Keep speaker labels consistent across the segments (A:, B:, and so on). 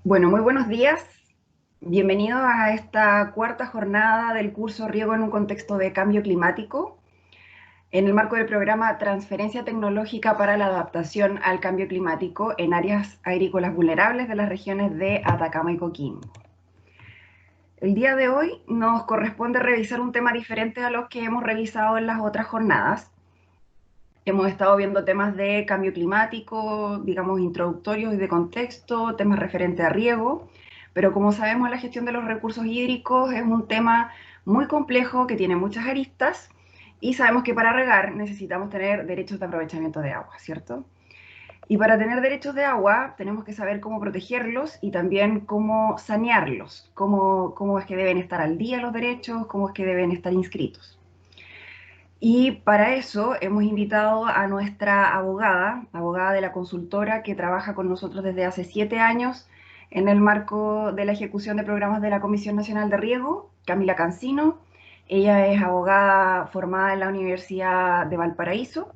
A: Bueno, muy buenos días. Bienvenidos a esta cuarta jornada del curso Riego en un contexto de cambio climático, en el marco del programa Transferencia Tecnológica para la Adaptación al Cambio Climático en áreas agrícolas vulnerables de las regiones de Atacama y Coquimbo. El día de hoy nos corresponde revisar un tema diferente a los que hemos revisado en las otras jornadas. Hemos estado viendo temas de cambio climático, digamos, introductorios y de contexto, temas referentes a riego, pero como sabemos, la gestión de los recursos hídricos es un tema muy complejo que tiene muchas aristas y sabemos que para regar necesitamos tener derechos de aprovechamiento de agua, ¿cierto? Y para tener derechos de agua tenemos que saber cómo protegerlos y también cómo sanearlos, cómo es que deben estar al día los derechos, cómo es que deben estar inscritos. Y para eso hemos invitado a nuestra abogada de la consultora que trabaja con nosotros desde hace 7 años en el marco de la ejecución de programas de la Comisión Nacional de Riego, Camila Cancino. Ella es abogada formada en la Universidad de Valparaíso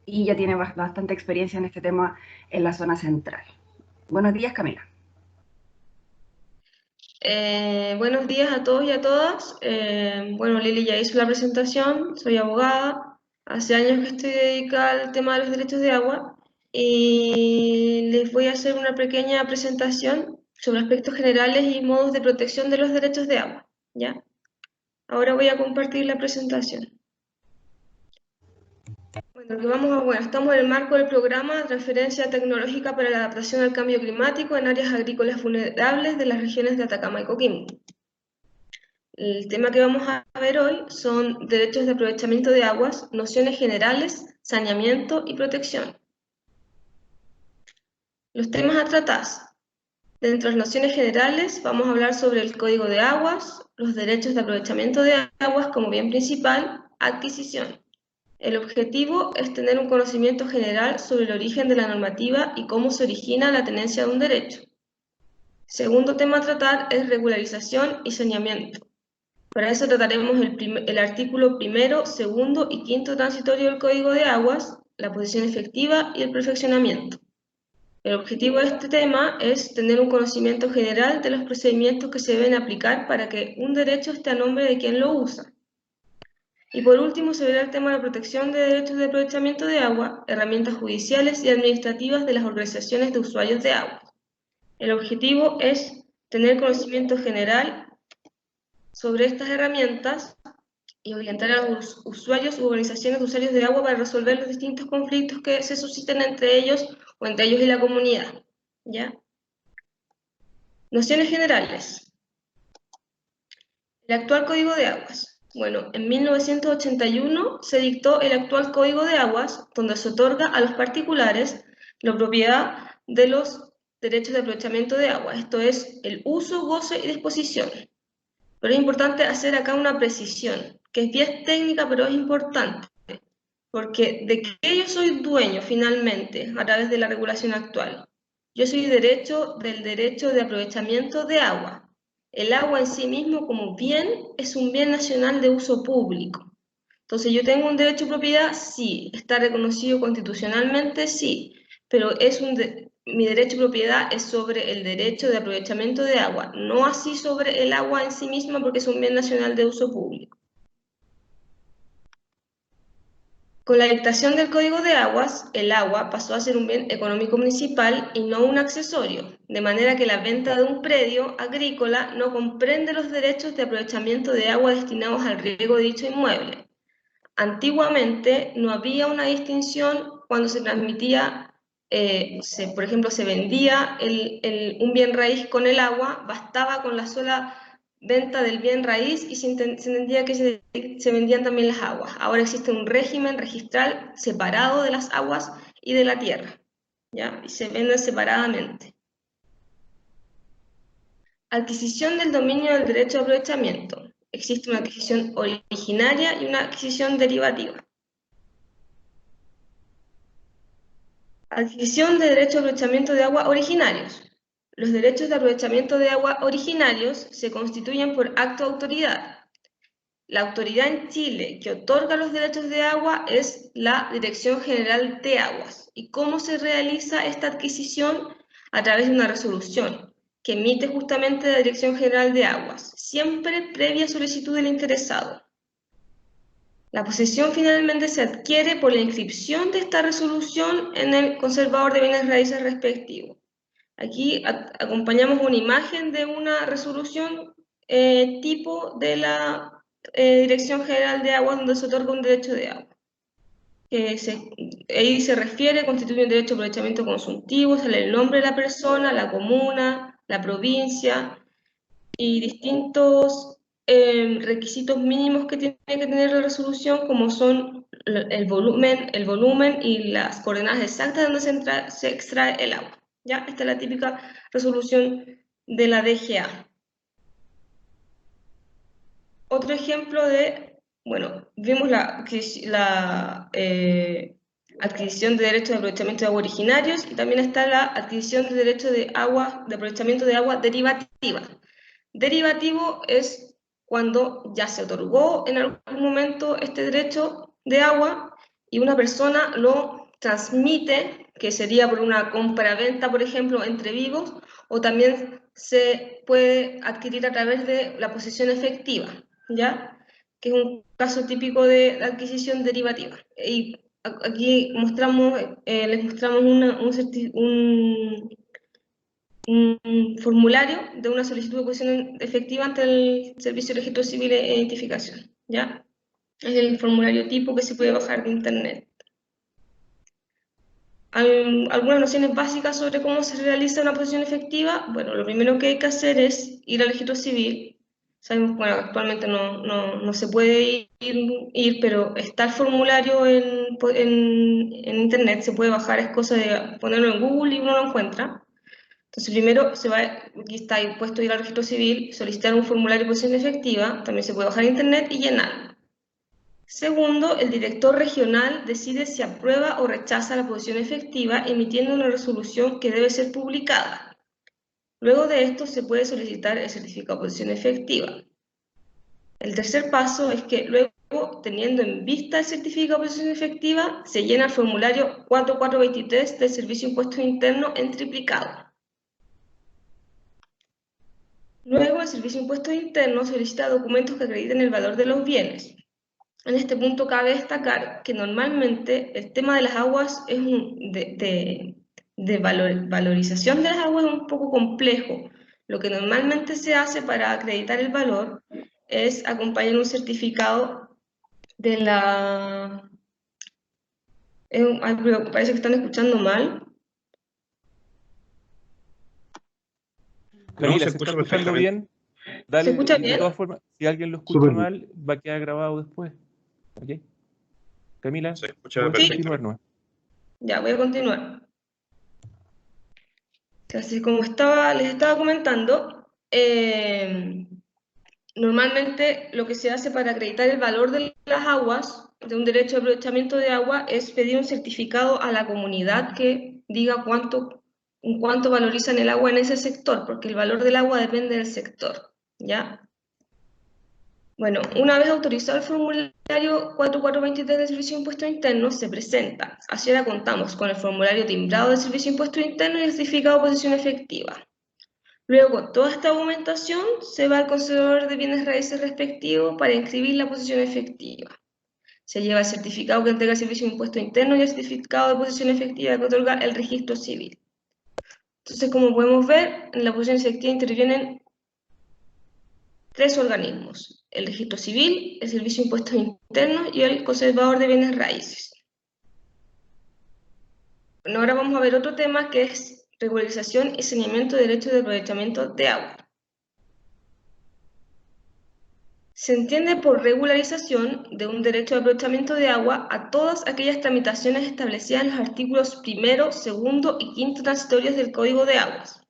A: y ya tiene bastante experiencia en este tema en la zona central. Buenos días, Camila.
B: Buenos días a todos y a todas. Bueno, Lili ya hizo la presentación, soy abogada, hace años que estoy dedicada al tema de los derechos de agua y les voy a hacer una pequeña presentación sobre aspectos generales y modos de protección de los derechos de agua, ¿ya? Ahora voy a compartir la presentación. Bueno, estamos en el marco del programa de Transferencia Tecnológica para la Adaptación al Cambio Climático en áreas agrícolas vulnerables de las regiones de Atacama y Coquimbo. El tema que vamos a ver hoy son derechos de aprovechamiento de aguas, nociones generales, saneamiento y protección. Los temas a tratar. Dentro de las nociones generales vamos a hablar sobre el Código de Aguas, los derechos de aprovechamiento de aguas como bien principal, adquisición. El objetivo es tener un conocimiento general sobre el origen de la normativa y cómo se origina la tenencia de un derecho. Segundo tema a tratar es regularización y saneamiento. Para eso trataremos el artículo primero, segundo y quinto transitorio del Código de Aguas, la posición efectiva y el perfeccionamiento. El objetivo de este tema es tener un conocimiento general de los procedimientos que se deben aplicar para que un derecho esté a nombre de quien lo usa. Y por último se verá el tema de la protección de derechos de aprovechamiento de agua, herramientas judiciales y administrativas de las organizaciones de usuarios de agua. El objetivo es tener conocimiento general sobre estas herramientas y orientar a los usuarios u organizaciones de usuarios de agua para resolver los distintos conflictos que se susciten entre ellos o entre ellos y la comunidad. ¿Ya? Nociones generales. El actual Código de Aguas. Bueno, en 1981 se dictó el actual Código de Aguas, donde se otorga a los particulares la propiedad de los derechos de aprovechamiento de agua, esto es, el uso, goce y disposición. Pero es importante hacer acá una precisión, que es bien técnica, pero es importante, porque de que yo soy dueño finalmente a través de la regulación actual. Yo soy del derecho de aprovechamiento de agua. El agua en sí mismo como bien es un bien nacional de uso público. Entonces yo tengo un derecho de propiedad, sí, está reconocido constitucionalmente, sí, pero mi derecho de propiedad es sobre el derecho de aprovechamiento de agua, no así sobre el agua en sí misma porque es un bien nacional de uso público. Con la dictación del Código de Aguas, el agua pasó a ser un bien económico municipal y no un accesorio, de manera que la venta de un predio agrícola no comprende los derechos de aprovechamiento de agua destinados al riego de dicho inmueble. Antiguamente no había una distinción cuando se transmitía, por ejemplo, se vendía un bien raíz con el agua, bastaba con la sola venta del bien raíz y se entendía que se vendían también las aguas. Ahora existe un régimen registral separado de las aguas y de la tierra, ¿ya? Y se venden separadamente. Adquisición del dominio del derecho de aprovechamiento. Existe una adquisición originaria y una adquisición derivativa. Adquisición de derechos de aprovechamiento de agua originarios. Los derechos de aprovechamiento de agua originarios se constituyen por acto de autoridad. La autoridad en Chile que otorga los derechos de agua es la Dirección General de Aguas. ¿Y cómo se realiza esta adquisición? a través de una resolución que emite justamente la Dirección General de Aguas, siempre previa solicitud del interesado. La posesión finalmente se adquiere por la inscripción de esta resolución en el conservador de bienes raíces respectivo. Aquí acompañamos una imagen de una resolución tipo de la Dirección General de Aguas donde se otorga un derecho de agua. Ahí se refiere, constituye un derecho de aprovechamiento consultivo, sale el nombre de la persona, la comuna, la provincia y distintos requisitos mínimos que tiene que tener la resolución, como son el volumen y las coordenadas exactas donde se extrae el agua. ¿Ya? Esta es la típica resolución de la DGA. Otro ejemplo de, bueno, vimos la adquisición de derechos de aprovechamiento de agua originarios y también está la adquisición de derechos de aprovechamiento de agua derivativa. Derivativo es cuando ya se otorgó en algún momento este derecho de agua y una persona lo transmite, que sería por una compra-venta, por ejemplo, entre vivos, o también se puede adquirir a través de la posesión efectiva, ¿ya? Que es un caso típico de adquisición derivativa. Y aquí mostramos, les mostramos un formulario de una solicitud de posesión efectiva ante el Servicio de Registro Civil e Identificación, ¿ya? Es el formulario tipo que se puede bajar de internet. Algunas nociones básicas sobre cómo se realiza una posesión efectiva. Bueno, lo primero que hay que hacer es ir al registro civil. Sabemos, bueno, actualmente no se puede ir, pero está el formulario en internet, se puede bajar, es cosa de ponerlo en Google y uno lo encuentra. Entonces, primero aquí está puesto ir al registro civil, solicitar un formulario de posesión efectiva, también se puede bajar a internet y llenarlo. Segundo, el director regional decide si aprueba o rechaza la posesión efectiva, emitiendo una resolución que debe ser publicada. Luego de esto se puede solicitar el certificado de posesión efectiva. El tercer paso es que luego, teniendo en vista el certificado de posesión efectiva, se llena el formulario 4423 del Servicio de Impuestos Internos en triplicado. Luego, el Servicio de Impuestos Internos solicita documentos que acrediten el valor de los bienes. En este punto cabe destacar que normalmente el tema de las aguas es valorización de las aguas es un poco complejo. Lo que normalmente se hace para acreditar el valor es acompañar un certificado de la... parece que están escuchando mal.
C: Camila, ¿se está escuchando bien? Dale,
B: ¿Se escucha bien?
C: de todas formas, si alguien lo escucha mal, va a quedar grabado después. ¿Ok? Camila,
D: se escucha
C: ¿puedes
D: perfecto.
C: continuar, no?
B: Ya, voy a continuar. Así como les estaba comentando, normalmente lo que se hace para acreditar el valor de las aguas, de un derecho de aprovechamiento de agua, es pedir un certificado a la comunidad que diga cuánto valorizan el agua en ese sector, porque el valor del agua depende del sector, ¿ya? Bueno, una vez autorizado el formulario 4423 del Servicio de Impuestos Internos, se presenta. Así ahora contamos con el formulario timbrado del Servicio de Impuestos Internos y el certificado de posesión efectiva. Luego, toda esta documentación se va al conservador de bienes raíces respectivo para inscribir la posesión efectiva. Se lleva el certificado que entrega el Servicio de Impuestos Internos y el certificado de posesión efectiva que otorga el registro civil. Entonces, como podemos ver, en la posesión efectiva intervienen 3 organismos: el registro civil, el Servicio de Impuestos Internos y el conservador de bienes raíces. Bueno, ahora vamos a ver otro tema que es regularización y saneamiento de derechos de aprovechamiento de agua. Se entiende por regularización de un derecho de aprovechamiento de agua a todas aquellas tramitaciones establecidas en los artículos 1, 2 y 5 transitorios del Código de Aguas.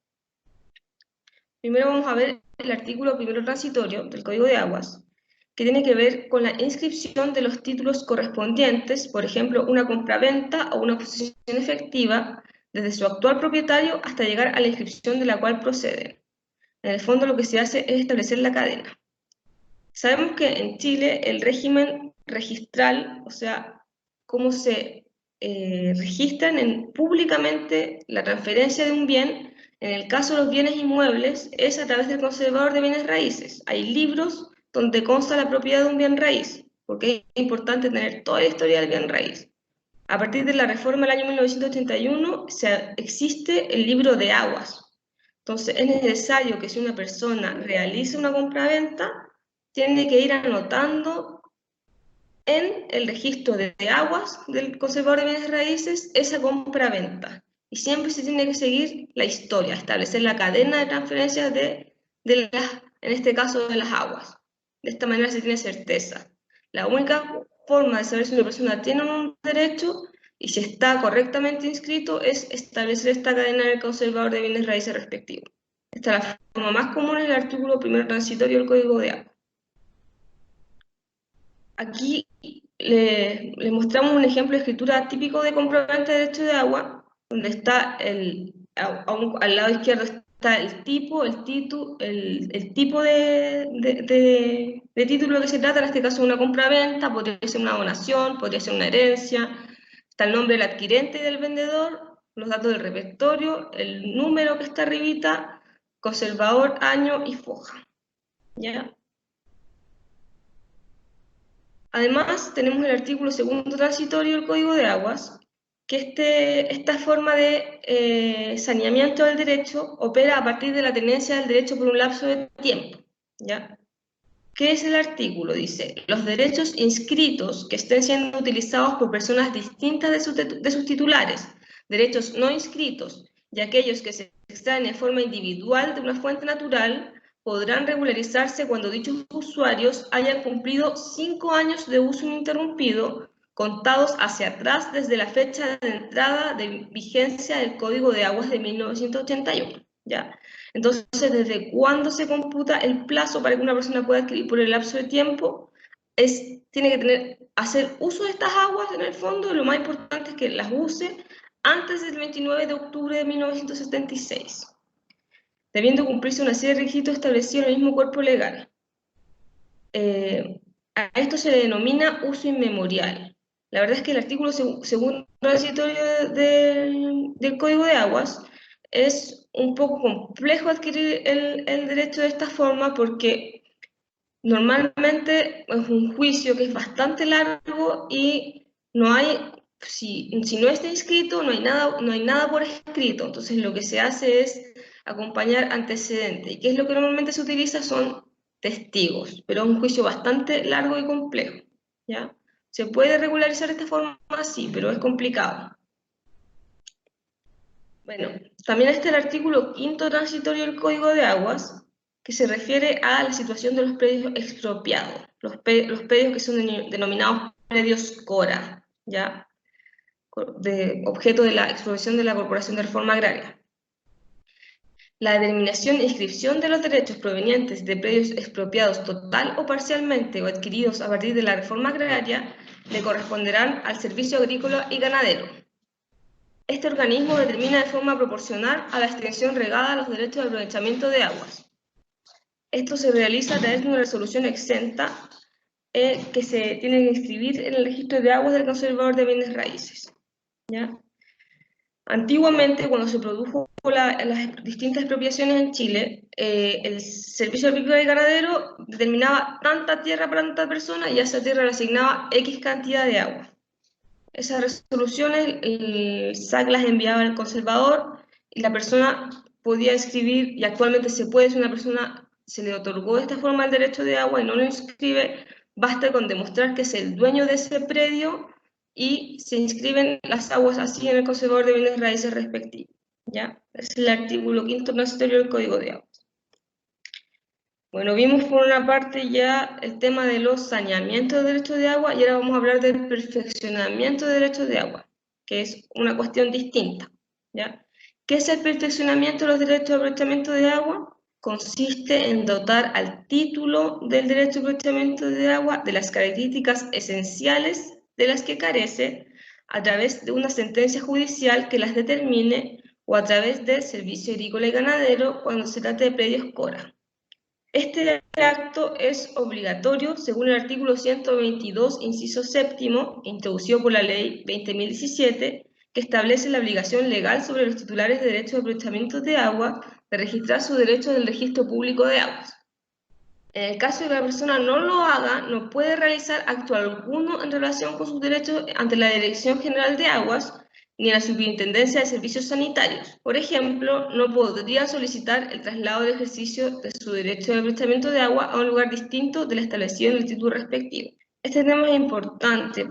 B: Primero vamos a ver el artículo 1 transitorio del Código de Aguas, que tiene que ver con la inscripción de los títulos correspondientes, por ejemplo, una compraventa o una posesión efectiva, desde su actual propietario hasta llegar a la inscripción de la cual proceden. En el fondo lo que se hace es establecer la cadena. Sabemos que en Chile el régimen registral, o sea, cómo se registran públicamente la transferencia de un bien, En el caso de los bienes inmuebles, es a través del conservador de bienes raíces. Hay libros donde consta la propiedad de un bien raíz, porque es importante tener toda la historia del bien raíz. A partir de la reforma del año 1981 existe el libro de aguas. Entonces es necesario que si una persona realiza una compraventa, tiene que ir anotando en el registro de aguas del conservador de bienes raíces esa compraventa. Y siempre se tiene que seguir la historia, establecer la cadena de transferencias en este caso de las aguas. De esta manera se tiene certeza. La única forma de saber si una persona tiene un derecho y si está correctamente inscrito es establecer esta cadena en el conservador de bienes raíces respectivo. Esta es la forma más común en el artículo primero transitorio del Código de Agua. Aquí les mostramos un ejemplo de escritura típico de compraventa de derecho de agua, donde está al lado izquierdo está el tipo, el tipo de título que se trata, en este caso una compraventa, podría ser una donación, podría ser una herencia, está el nombre del adquirente y del vendedor, los datos del repertorio, el número que está arribita, conservador, año y foja. ¿Ya? Además, tenemos el artículo segundo transitorio del Código de Aguas, que esta forma de saneamiento del derecho opera a partir de la tenencia del derecho por un lapso de tiempo. ¿Ya? ¿Qué es el artículo? Dice, los derechos inscritos que estén siendo utilizados por personas distintas de sus titulares, derechos no inscritos y aquellos que se extraen de forma individual de una fuente natural, podrán regularizarse cuando dichos usuarios hayan cumplido 5 años de uso ininterrumpido, contados hacia atrás desde la fecha de entrada de vigencia del Código de Aguas de 1981. ¿Ya? Entonces, ¿desde cuándo se computa el plazo para que una persona pueda adquirir por el lapso de tiempo? Tiene que hacer uso de estas aguas en el fondo, y lo más importante es que las use antes del 29 de octubre de 1976, debiendo cumplirse una serie de requisitos establecidos en el mismo cuerpo legal. A esto se le denomina uso inmemorial. La verdad es que el artículo segundo transitorio del Código de Aguas es un poco complejo adquirir el derecho de esta forma porque normalmente es un juicio que es bastante largo y no hay, si no está inscrito, no hay nada por escrito. Entonces lo que se hace es acompañar antecedentes. ¿Y qué es lo que normalmente se utiliza? Son testigos, pero es un juicio bastante largo y complejo. ¿Ya? ¿Se puede regularizar de esta forma? Sí, pero es complicado. Bueno, también está el artículo quinto transitorio del Código de Aguas, que se refiere a la situación de los predios expropiados, los predios que son denominados predios CORA, ¿ya? De objeto de la expropiación de la Corporación de Reforma Agraria. La determinación e inscripción de los derechos provenientes de predios expropiados total o parcialmente o adquiridos a partir de la reforma agraria le corresponderán al Servicio Agrícola y Ganadero. Este organismo determina de forma proporcional a la extensión regada a los derechos de aprovechamiento de aguas. Esto se realiza a través de una resolución exenta que se tiene que inscribir en el registro de aguas del conservador de bienes raíces. ¿Ya? Antiguamente, cuando se produjo las distintas expropiaciones en Chile, el Servicio Agrícola y Ganadero determinaba tanta tierra para tanta persona y a esa tierra le asignaba X cantidad de agua. Esas resoluciones el SAC las enviaba al conservador y la persona podía inscribir, y actualmente se puede, si una persona se le otorgó de esta forma el derecho de agua y no lo inscribe, basta con demostrar que es el dueño de ese predio y se inscriben las aguas así en el conservador de bienes raíces respectivos. ¿Ya? Es el artículo quinto transitorio del Código de Aguas. Bueno, vimos por una parte ya el tema de los saneamientos de derechos de agua y ahora vamos a hablar del perfeccionamiento de derechos de agua, que es una cuestión distinta. ¿Ya? ¿Qué es el perfeccionamiento de los derechos de aprovechamiento de agua? Consiste en dotar al título del derecho de aprovechamiento de agua de las características esenciales de las que carece a través de una sentencia judicial que las determine o a través del Servicio Agrícola y Ganadero cuando se trate de predios CORA. Este acto es obligatorio según el artículo 122, inciso séptimo, introducido por la ley 20.017, que establece la obligación legal sobre los titulares de derechos de aprovechamiento de agua de registrar su derecho en el registro público de aguas. En el caso de que la persona no lo haga, no puede realizar acto alguno en relación con sus derechos ante la Dirección General de Aguas ni la Superintendencia de Servicios Sanitarios. Por ejemplo, no podría solicitar el traslado de ejercicio de su derecho de aprovechamiento de agua a un lugar distinto del establecido en el título respectivo. Este tema es importante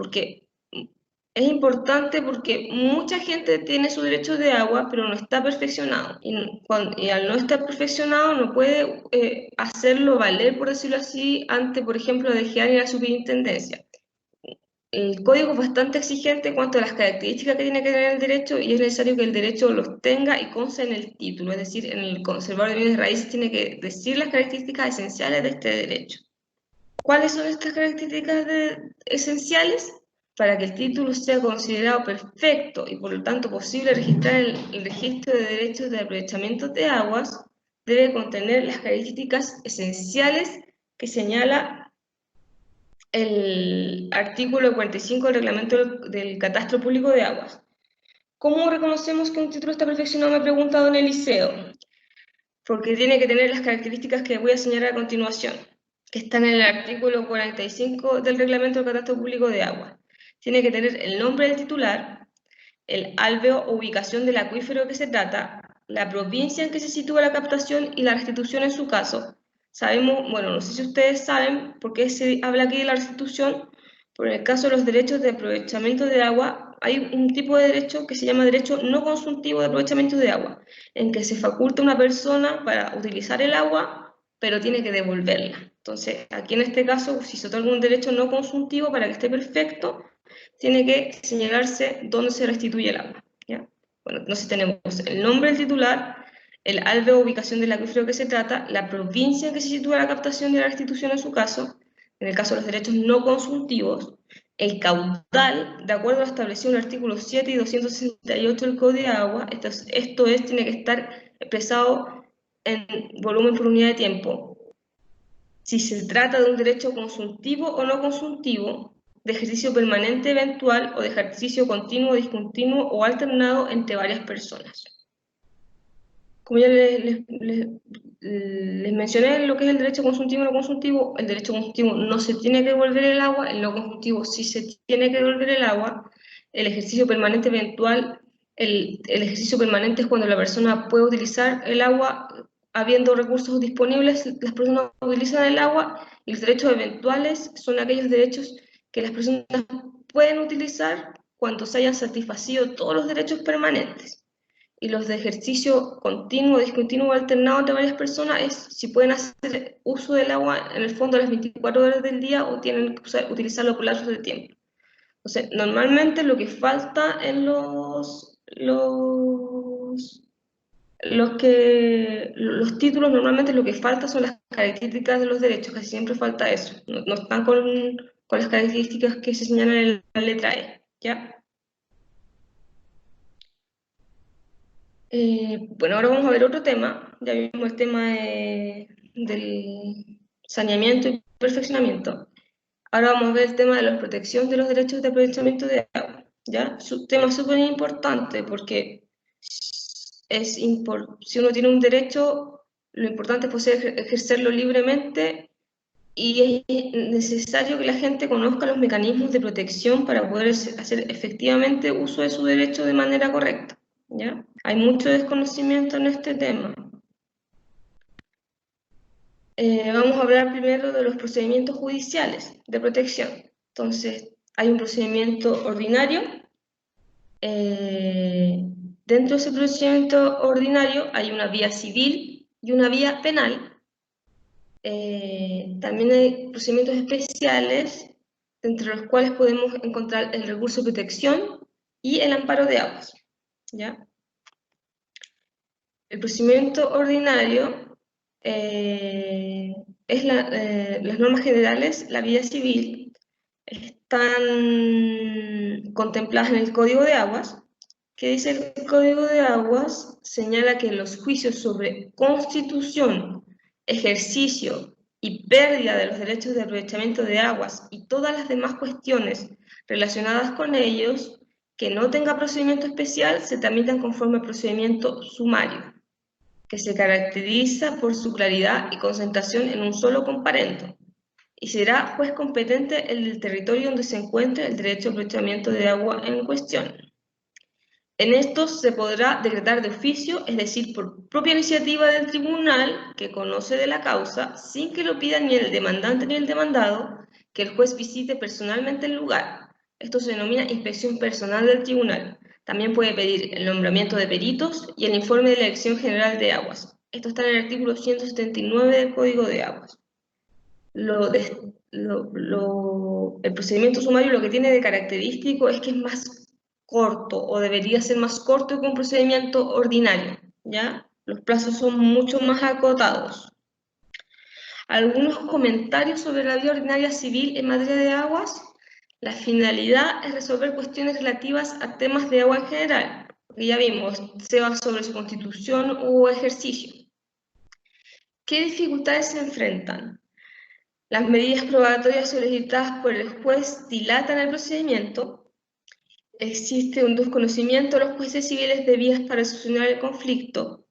B: porque mucha gente tiene su derecho de agua, pero no está perfeccionado. Y al no estar perfeccionado, no puede hacerlo valer, por decirlo así, ante, por ejemplo, la DGA y la superintendencia. El código es bastante exigente en cuanto a las características que tiene que tener el derecho y es necesario que el derecho los tenga y conste en el título, es decir, en el conservador de bienes raíces tiene que decir las características esenciales de este derecho. ¿Cuáles son estas características esenciales? Para que el título sea considerado perfecto y por lo tanto posible registrar el registro de derechos de aprovechamiento de aguas, debe contener las características esenciales que señala el artículo 45 del reglamento del Catastro Público de Aguas. ¿Cómo reconocemos que un título está perfeccionado? Me he preguntado en el liceo. Porque tiene que tener las características que voy a señalar a continuación, que están en el artículo 45 del reglamento del Catastro Público de Aguas. Tiene que tener el nombre del titular, el alveo o ubicación del acuífero de que se trata, la provincia en que se sitúa la captación y la restitución en su caso. Sabemos, bueno, no sé si ustedes saben por qué se habla aquí de la restitución, pero en el caso de los derechos de aprovechamiento de agua, hay un tipo de derecho que se llama derecho no consultivo de aprovechamiento de agua, en que se faculta a una persona para utilizar el agua, pero tiene que devolverla. Entonces, aquí en este caso, si se otorga un derecho no consultivo para que esté perfecto, tiene que señalarse dónde se restituye el agua, ¿ya? Bueno, entonces tenemos el nombre del titular, el alveo o ubicación del acuífero que se trata, la provincia en que se sitúa la captación y la restitución en su caso, en el caso de los derechos no consultivos, el caudal, de acuerdo a lo establecido en el artículo 7 y 268 del Código de Agua, esto es, tiene que estar expresado en volumen por unidad de tiempo. Si se trata de un derecho consultivo o no consultivo, de ejercicio permanente eventual o de ejercicio continuo, discontinuo o alternado entre varias personas. Como ya les mencioné lo que es el derecho consultivo y no consultivo, el derecho consultivo no se tiene que devolver el agua, el no consultivo sí se tiene que devolver el agua, el ejercicio permanente eventual, el ejercicio permanente es cuando la persona puede utilizar el agua, habiendo recursos disponibles, las personas utilizan el agua, y los derechos eventuales son aquellos derechos que las personas pueden utilizar cuando se hayan satisfacido todos los derechos permanentes. Y los de ejercicio continuo, discontinuo o alternado entre varias personas es si pueden hacer uso del agua en el fondo a las 24 horas del día o tienen que utilizarlo por lapsos de tiempo. Entonces, normalmente lo que falta en los títulos, normalmente lo que falta son las características de los derechos, casi siempre falta eso. No están con las características que se señalan en la letra E, ¿ya? Bueno, ahora vamos a ver otro tema. Ya vimos el tema del saneamiento y perfeccionamiento. Ahora vamos a ver el tema de la protección de los derechos de aprovechamiento de agua. ¿Ya? Es un tema súper importante porque si uno tiene un derecho, lo importante es poder ejercerlo libremente y es necesario que la gente conozca los mecanismos de protección para poder hacer efectivamente uso de su derecho de manera correcta. ¿Ya? Hay mucho desconocimiento en este tema. Vamos a hablar primero de los procedimientos judiciales de protección. Entonces, hay un procedimiento ordinario. Dentro de ese procedimiento ordinario hay una vía civil y una vía penal. También hay procedimientos especiales, entre los cuales podemos encontrar el recurso de protección y el amparo de aguas. ¿Ya? El procedimiento ordinario es las normas generales, la vía civil, están contempladas en el Código de Aguas. ¿Qué dice el Código de Aguas? Señala que los juicios sobre constitución, ejercicio y pérdida de los derechos de aprovechamiento de aguas y todas las demás cuestiones relacionadas con ellos que no tenga procedimiento especial se tramitan conforme al procedimiento sumario, que se caracteriza por su claridad y concentración en un solo comparendo, y será juez competente el del territorio donde se encuentre el derecho de aprovechamiento de agua en cuestión. En estos se podrá decretar de oficio, es decir, por propia iniciativa del tribunal que conoce de la causa, sin que lo pida ni el demandante ni el demandado, que el juez visite personalmente el lugar. Esto se denomina inspección personal del tribunal. También puede pedir el nombramiento de peritos y el informe de la Dirección General de Aguas. Esto está en el artículo 179 del Código de Aguas. El procedimiento sumario lo que tiene de característico es que es más corto, o debería ser más corto que un procedimiento ordinario, ¿ya? Los plazos son mucho más acotados. Algunos comentarios sobre la vía ordinaria civil en materia de aguas. La finalidad es resolver cuestiones relativas a temas de agua en general, porque ya vimos, sea sobre su constitución o ejercicio. ¿Qué dificultades se enfrentan? Las medidas probatorias solicitadas por el juez dilatan el procedimiento. Existe un desconocimiento de los jueces civiles de vías para solucionar el conflicto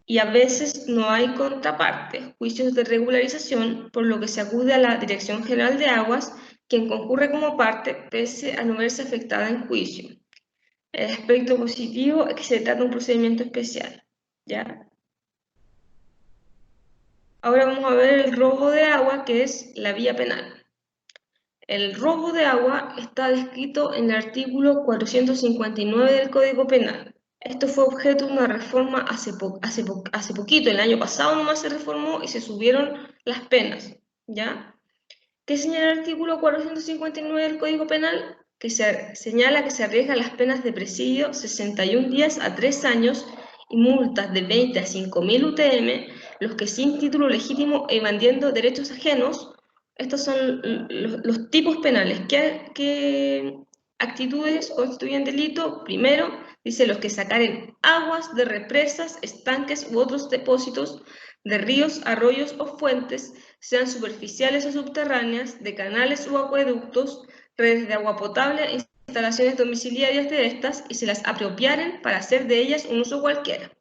B: y a veces no hay contraparte, juicios de regularización, por lo que se acude a la Dirección General de Aguas, quien concurre como parte pese a no verse afectada en juicio. El aspecto positivo es que se trata de un procedimiento especial, ¿ya? Ahora vamos a ver el robo de agua, que es la vía penal. El robo de agua está descrito en el artículo 459 del Código Penal. Esto fue objeto de una reforma hace poquito, el año pasado nomás se reformó y se subieron las penas, ¿ya? ¿Qué señala el artículo 459 del Código Penal? Que señala que se arriesgan las penas de presidio 61 días a 3 años y multas de 20 a 5.000 UTM, los que sin título legítimo evadiendo derechos ajenos. Estos son los tipos penales. ¿Qué actitudes constituyen delito? Primero, dice los que sacaren aguas de represas, estanques u otros depósitos de ríos, arroyos o fuentes, sean superficiales o subterráneas, de canales o acueductos, redes de agua potable, instalaciones domiciliarias de estas, y se las apropiaren para hacer de ellas un uso cualquiera.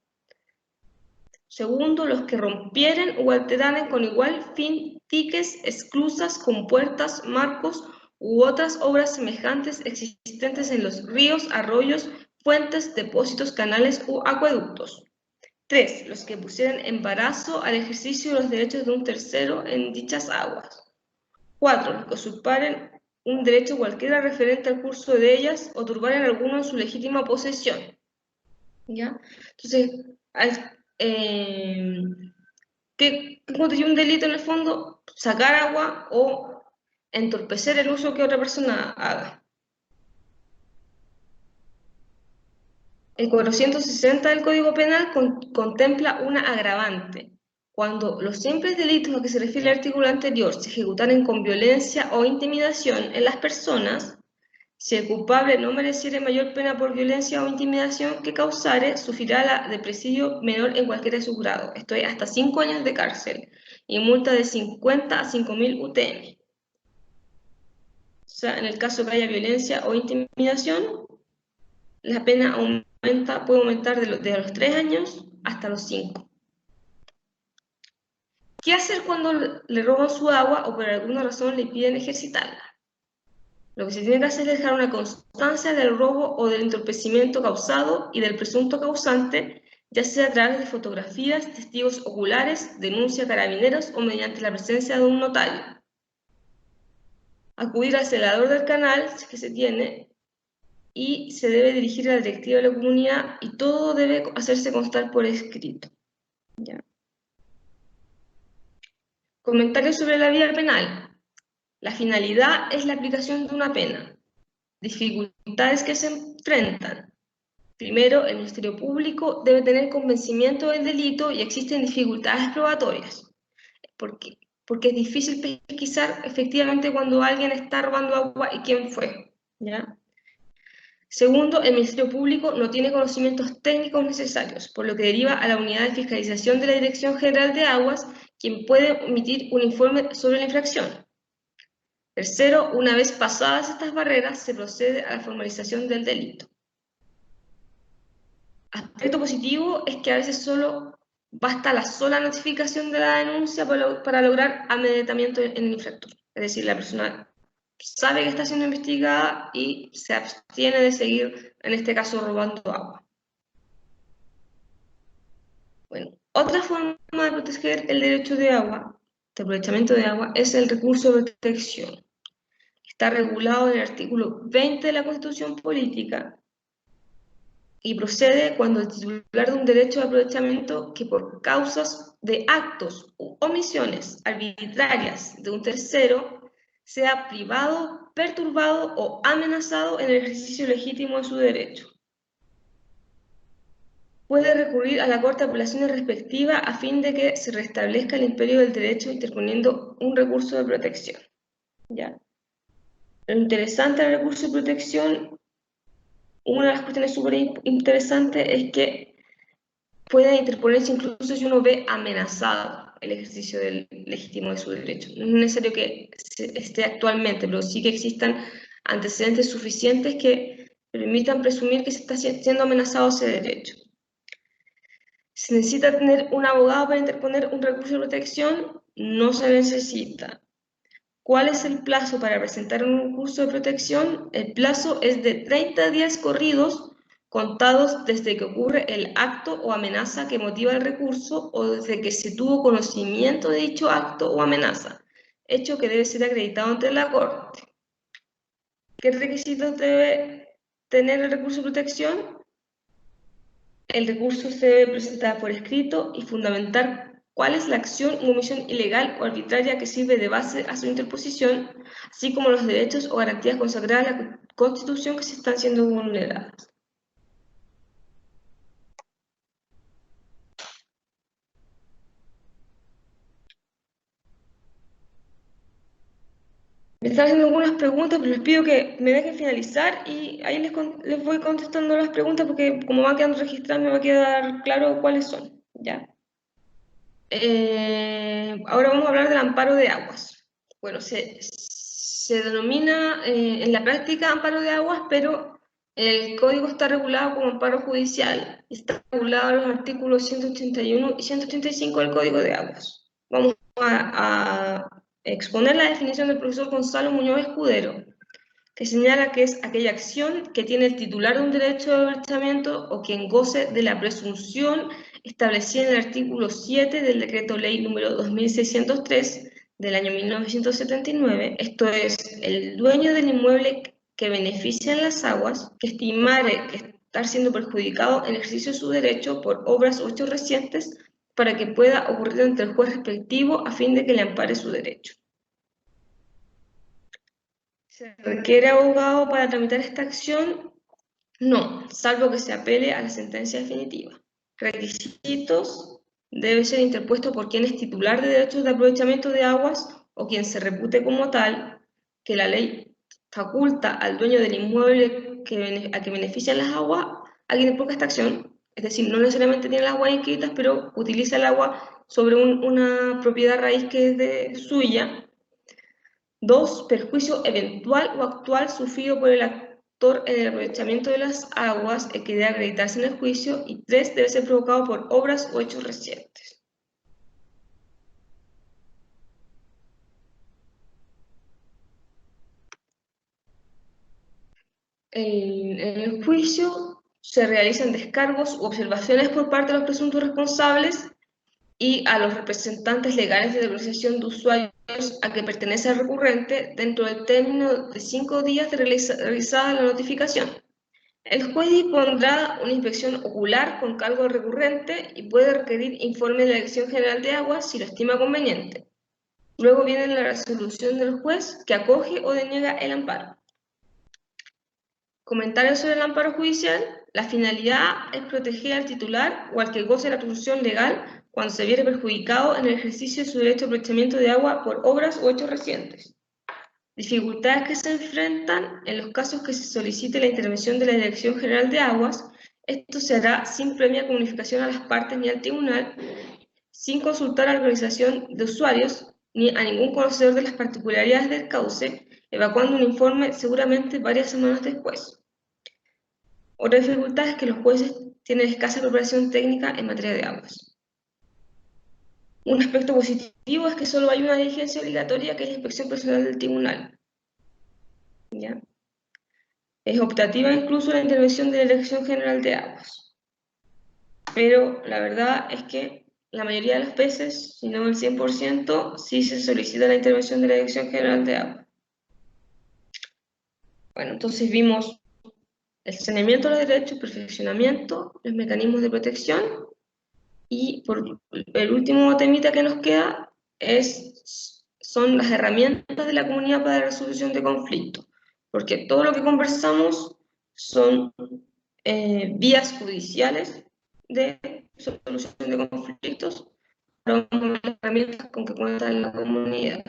B: Segundo, los que rompieren o alteraren con igual fin diques, esclusas, compuertas, marcos u otras obras semejantes existentes en los ríos, arroyos, fuentes, depósitos, canales u acueductos. 3. Los que pusieran embarazo al ejercicio de los derechos de un tercero en dichas aguas. 4. Los que usurparen un derecho cualquiera referente al curso de ellas o turbaren alguno en su legítima posesión. ¿Ya? Entonces, ¿qué constituye un delito en el fondo? Sacar agua o entorpecer el uso que otra persona haga. El 460 del Código Penal contempla una agravante. Cuando los simples delitos a que se refiere el artículo anterior se ejecutaren con violencia o intimidación en las personas, si el culpable no mereciere mayor pena por violencia o intimidación que causare, sufrirá la de presidio menor en cualquiera de sus grados, esto es hasta 5 años de cárcel, y multa de 50 a 5.000 UTM. O sea, en el caso que haya violencia o intimidación, la pena puede aumentar de los 3 años hasta los 5. ¿Qué hacer cuando le roban su agua o por alguna razón le piden ejercitarla? Lo que se tiene que hacer es dejar una constancia del robo o del entorpecimiento causado y del presunto causante, ya sea a través de fotografías, testigos oculares, denuncia a carabineros o mediante la presencia de un notario. Acudir al celador del canal, si es que se tiene, y se debe dirigir a la directiva de la comunidad y todo debe hacerse constar por escrito. ¿Ya? Comentarios sobre la vía penal. La finalidad es la aplicación de una pena. Dificultades que se enfrentan. Primero, el Ministerio Público debe tener convencimiento del delito y existen dificultades probatorias. Porque es difícil pesquisar efectivamente cuando alguien está robando agua y quién fue. ¿Ya? Segundo, el Ministerio Público no tiene conocimientos técnicos necesarios, por lo que deriva a la unidad de fiscalización de la Dirección General de Aguas, quien puede emitir un informe sobre la infracción. Tercero, una vez pasadas estas barreras, se procede a la formalización del delito. Aspecto positivo es que a veces solo basta la sola notificación de la denuncia para lograr amedrentamiento en el infractor. Es decir, la persona sabe que está siendo investigada y se abstiene de seguir, en este caso, robando agua. Bueno, otra forma de proteger el derecho de agua, de aprovechamiento de agua, es el recurso de protección. Está regulado en el artículo 20 de la Constitución Política y procede cuando el titular de un derecho de aprovechamiento que por causas de actos u omisiones arbitrarias de un tercero sea privado, perturbado o amenazado en el ejercicio legítimo de su derecho. Puede recurrir a la Corte de Apelaciones respectiva a fin de que se restablezca el imperio del derecho interponiendo un recurso de protección. ¿Ya? Lo interesante del recurso de protección, una de las cuestiones súper interesantes es que puede interponerse incluso si uno ve amenazado el ejercicio legítimo de su derecho. No es necesario que esté actualmente, pero sí que existan antecedentes suficientes que permitan presumir que se está siendo amenazado ese derecho. ¿Se necesita tener un abogado para interponer un recurso de protección? No se necesita. ¿Cuál es el plazo para presentar un recurso de protección? El plazo es de 30 días corridos, contados desde que ocurre el acto o amenaza que motiva el recurso o desde que se tuvo conocimiento de dicho acto o amenaza, hecho que debe ser acreditado ante la Corte. ¿Qué requisitos debe tener el recurso de protección? El recurso se debe presentar por escrito y fundamentar cuál es la acción u omisión ilegal o arbitraria que sirve de base a su interposición, así como los derechos o garantías consagradas en la Constitución que se están siendo vulneradas. Me están haciendo algunas preguntas, pero les pido que me dejen finalizar y ahí les voy contestando las preguntas porque como van quedando registradas me va a quedar claro cuáles son. ¿Ya? Ahora vamos a hablar del amparo de aguas. Bueno, se denomina en la práctica amparo de aguas, pero el código está regulado como amparo judicial. Está regulado en los artículos 181 y 185 del Código de Aguas. Vamos a exponer la definición del profesor Gonzalo Muñoz Escudero, que señala que es aquella acción que tiene el titular de un derecho de aprovechamiento o quien goce de la presunción establecida en el artículo 7 del Decreto Ley número 2603 del año 1979, esto es, el dueño del inmueble que beneficia en las aguas, que estimare que estar siendo perjudicado en el ejercicio de su derecho por obras o hechos recientes para que pueda ocurrir ante el juez respectivo a fin de que le ampare su derecho. ¿Se requiere abogado para tramitar esta acción? No, salvo que se apele a la sentencia definitiva. Requisitos: debe ser interpuesto por quien es titular de derechos de aprovechamiento de aguas o quien se repute como tal, que la ley faculta al dueño del inmueble a que benefician las aguas a quien imponga esta acción. Es decir, no necesariamente tiene las aguas inscritas, pero utiliza el agua sobre una propiedad raíz que es suya. 2. Perjuicio eventual o actual sufrido por el actor en el aprovechamiento de las aguas que debe acreditarse en el juicio. Y 3. Debe ser provocado por obras o hechos recientes. En el juicio se realizan descargos u observaciones por parte de los presuntos responsables y a los representantes legales de negociación de usuarios a que pertenece el recurrente dentro del término de 5 días de realizada la notificación. El juez dispondrá una inspección ocular con cargo al recurrente y puede requerir informe de la Dirección General de Aguas si lo estima conveniente. Luego viene la resolución del juez que acoge o deniega el amparo. Comentarios sobre el amparo judicial. La finalidad es proteger al titular o al que goce de la protección legal cuando se viere perjudicado en el ejercicio de su derecho de aprovechamiento de agua por obras o hechos recientes. Dificultades que se enfrentan en los casos que se solicite la intervención de la Dirección General de Aguas. Esto se hará sin previa comunicación a las partes ni al tribunal, sin consultar a la organización de usuarios ni a ningún conocedor de las particularidades del cauce, evacuando un informe seguramente varias semanas después. Otra dificultad es que los jueces tienen escasa preparación técnica en materia de aguas. Un aspecto positivo es que solo hay una diligencia obligatoria, que es la inspección personal del tribunal. ¿Ya? Es optativa incluso la intervención de la Dirección General de Aguas. Pero la verdad es que la mayoría de las veces, si no el 100%, sí se solicita la intervención de la Dirección General de Aguas. Bueno, entonces vimos el saneamiento de los derechos, perfeccionamiento, los mecanismos de protección, y por el último temita que nos queda son las herramientas de la comunidad para la resolución de conflictos, porque todo lo que conversamos son vías judiciales de solución de conflictos, pero las herramientas con que cuenta la comunidad.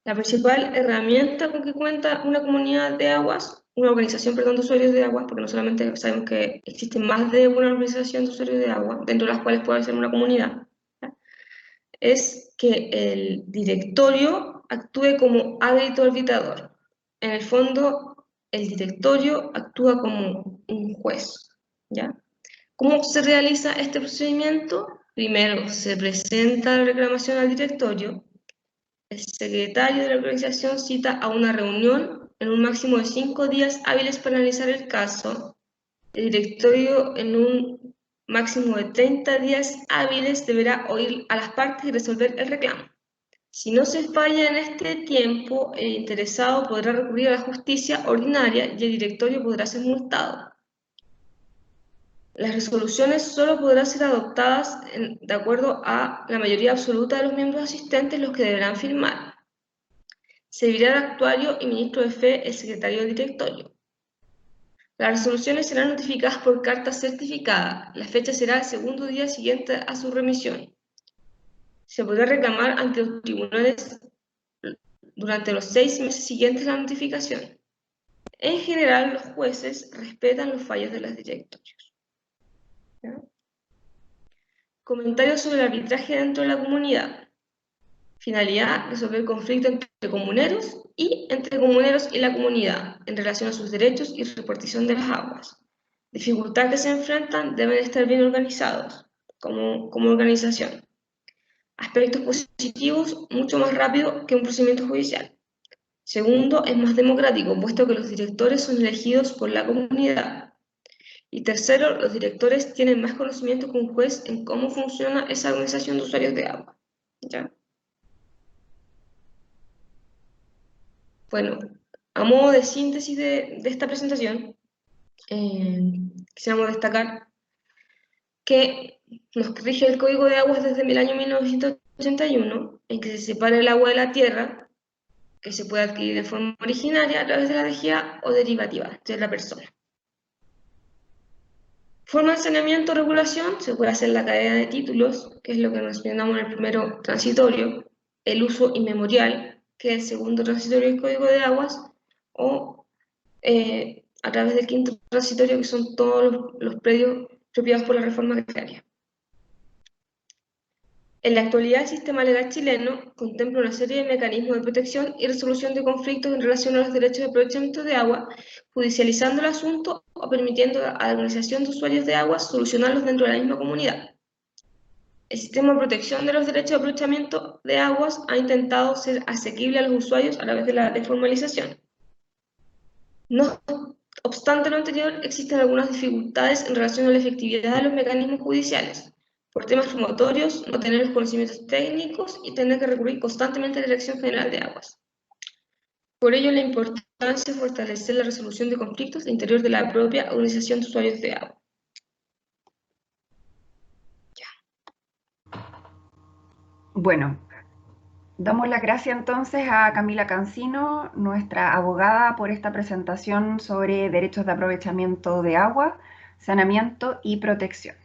B: La principal herramienta con que cuenta una comunidad de aguas, una organización, perdón, de usuarios de aguas, porque no solamente sabemos que existen más de una organización de usuarios de agua, dentro de las cuales puede ser una comunidad, ¿ya? Es que el directorio actúe como árbitro arbitrador. En el fondo, el directorio actúa como un juez, ¿ya? ¿Cómo se realiza este procedimiento? Primero, se presenta la reclamación al directorio. El secretario de la organización cita a una reunión en un máximo de 5 días hábiles para analizar el caso. El directorio, en un máximo de 30 días hábiles, deberá oír a las partes y resolver el reclamo. Si no se falla en este tiempo, el interesado podrá recurrir a la justicia ordinaria y el directorio podrá ser multado. Las resoluciones solo podrán ser adoptadas de acuerdo a la mayoría absoluta de los miembros asistentes, los que deberán firmar. Servirá de actuario y ministro de fe el secretario del directorio. Las resoluciones serán notificadas por carta certificada. La fecha será el segundo día siguiente a su remisión. Se podrá reclamar ante los tribunales durante los 6 meses siguientes a la notificación. En general, los jueces respetan los fallos de los directorios. ¿Ya? Comentarios sobre el arbitraje dentro de la comunidad. Finalidad: resolver conflictos entre comuneros y entre comuneros y la comunidad en relación a sus derechos y repartición de las aguas. Dificultad que se enfrentan: deben estar bien organizados como organización. Aspectos positivos: mucho más rápido que un procedimiento judicial. Segundo, es más democrático, puesto que los directores son elegidos por la comunidad. Y tercero, los directores tienen más conocimiento que un juez en cómo funciona esa organización de usuarios de agua. ¿Ya? Bueno, a modo de síntesis de esta presentación, quisiéramos destacar que nos rige el Código de Aguas desde el año 1981, en que se separa el agua de la tierra, que se puede adquirir de forma originaria a través de la DGA o derivativa de la persona. Forma de saneamiento o regulación: se puede hacer la cadena de títulos, que es lo que mencionamos en el primero transitorio, el uso inmemorial, que es el segundo transitorio del Código de Aguas, o a través del quinto transitorio, que son todos los predios expropiados por la reforma agraria. En la actualidad, el sistema legal chileno contempla una serie de mecanismos de protección y resolución de conflictos en relación a los derechos de aprovechamiento de agua, judicializando el asunto o permitiendo a la organización de usuarios de agua solucionarlos dentro de la misma comunidad. El sistema de protección de los derechos de aprovechamiento de aguas ha intentado ser asequible a los usuarios a través de la desformalización. No obstante lo anterior, existen algunas dificultades en relación a la efectividad de los mecanismos judiciales, por temas promotorios, no tener los conocimientos técnicos y tener que recurrir constantemente a la Dirección General de Aguas. Por ello, la importancia de fortalecer la resolución de conflictos al interior de la propia organización de usuarios de agua.
A: Bueno, damos las gracias entonces a Camila Cancino, nuestra abogada, por esta presentación sobre derechos de aprovechamiento de agua, saneamiento y protección.